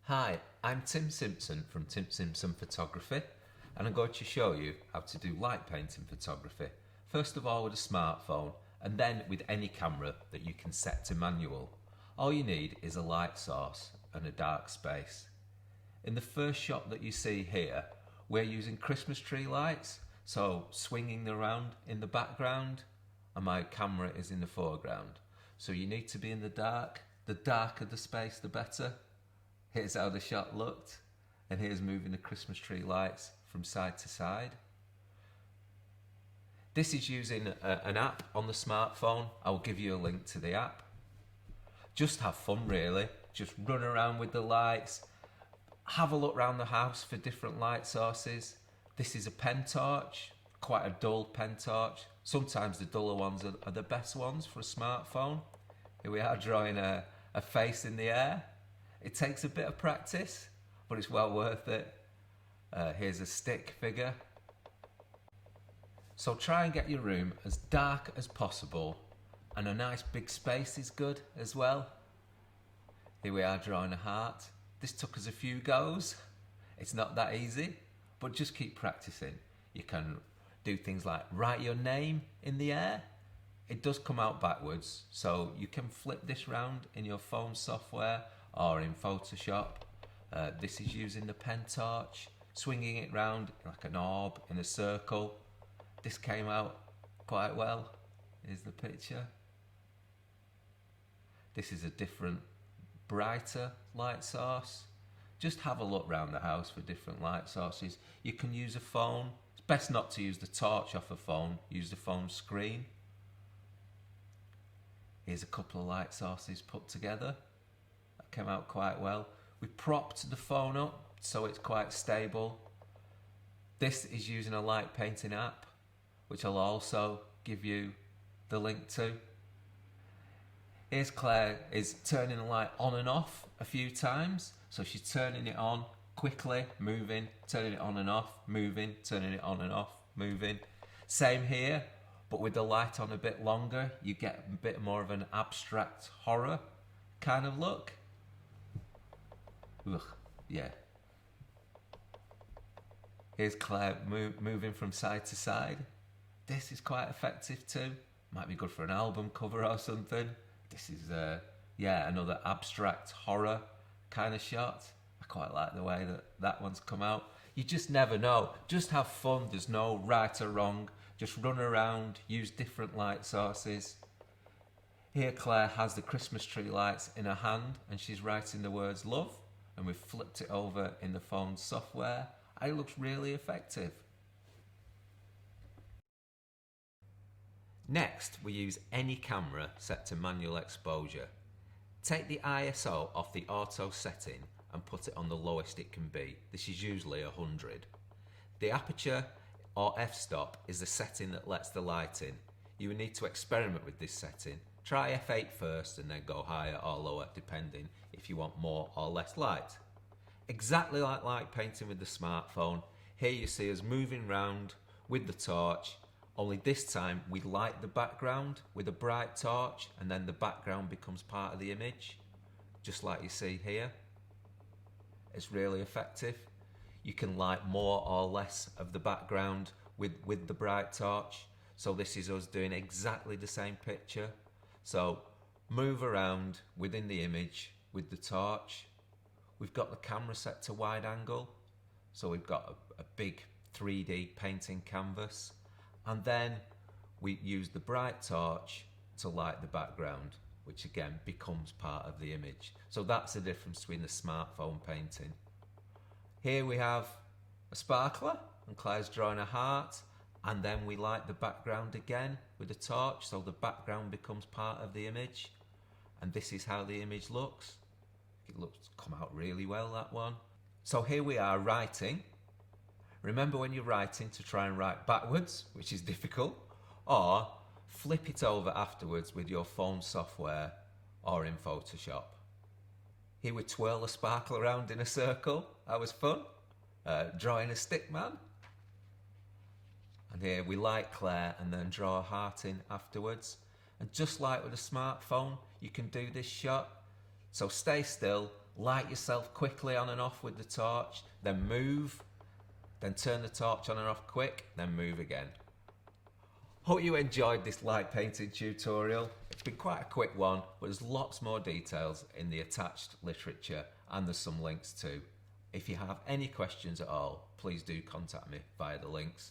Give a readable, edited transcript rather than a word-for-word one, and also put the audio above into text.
Hi, I'm Tim Simpson from Simpson Photography, and I'm going to show you how to do light painting photography. First of all with a smartphone, and then with any camera that you can set to manual. All you need is a light source and a dark space. In the first shot that you see here, we're using Christmas tree lights, so swinging around in the background, and my camera is in the foreground. So you need to be in the dark. The darker the space, the better. Here's how the shot looked, and here's moving the Christmas tree lights from side to side. This is using an app on the smartphone. I'll give you a link to the app. Just have fun really, just run around with the lights, have a look around the house for different light sources. This is a pen torch, quite a dull pen torch. Sometimes the duller ones are the best ones for a smartphone. Here we are drawing a face in the air. It takes a bit of practice, but it's well worth it. Here's a stick figure. So try and get your room as dark as possible, and a nice big space is good as well. Here we are drawing a heart. This took us a few goes. It's not that easy, but just keep practicing. You can do things like write your name in the air. It does come out backwards, so you can flip this round in your phone software or in Photoshop. This is using the pen torch, swinging it round like an orb in a circle. This came out quite well. Here's the picture. This is a different, brighter light source. Just have a look round the house for different light sources. You can use a phone. It's best not to use the torch off a phone. Use the phone screen. Here's a couple of light sources put together. That came out quite well. We propped the phone up so it's quite stable. This is using a light painting app, which I'll also give you the link to. Here's Claire is turning the light on and off a few times. So she's turning it on quickly, moving, turning it on and off, moving, turning it on and off, moving. Same here, but with the light on a bit longer, you get a bit more of an abstract horror kind of look. Ugh, yeah. Here's Claire moving from side to side. This is quite effective too. Might be good for an album cover or something. This is, another abstract horror kind of shot. I quite like the way that one's come out. You just never know. Just have fun. There's no right or wrong. Just run around, use different light sources. Here Claire has the Christmas tree lights in her hand and she's writing the words love, and we've flipped it over in the phone software. It looks really effective. Next, we use any camera set to manual exposure. Take the ISO off the auto setting and put it on the lowest it can be. This is usually 100. The aperture or f-stop is the setting that lets the light in. You will need to experiment with this setting. Try f8 first and then go higher or lower depending if you want more or less light. Exactly like light painting with the smartphone, here you see us moving round with the torch, only this time we light the background with a bright torch and then the background becomes part of the image, just like you see here. It's really effective. You can light more or less of the background with the bright torch. So this is us doing exactly the same picture. So move around within the image with the torch. We've got the camera set to wide angle. So we've got a big 3D painting canvas. And then we use the bright torch to light the background, which again becomes part of the image. So that's the difference between the smartphone painting. Here we have a sparkler and Claire's drawing a heart, and then we light the background again with a torch so the background becomes part of the image, and this is how the image looks. It looks come out really well, that one. So here we are writing. Remember when you're writing to try and write backwards, which is difficult, or flip it over afterwards with your phone software or in Photoshop. Here we twirl a sparkle around in a circle. That was fun. Drawing a stick man. And here we light Claire and then draw a heart in afterwards. And just like with a smartphone, you can do this shot. So stay still, Light yourself quickly on and off with the torch, then move, then turn the torch on and off quick, then move again. Hope you enjoyed this light painting tutorial. It's been quite a quick one, but there's lots more details in the attached literature and there's some links too. If you have any questions at all, please do contact me via the links.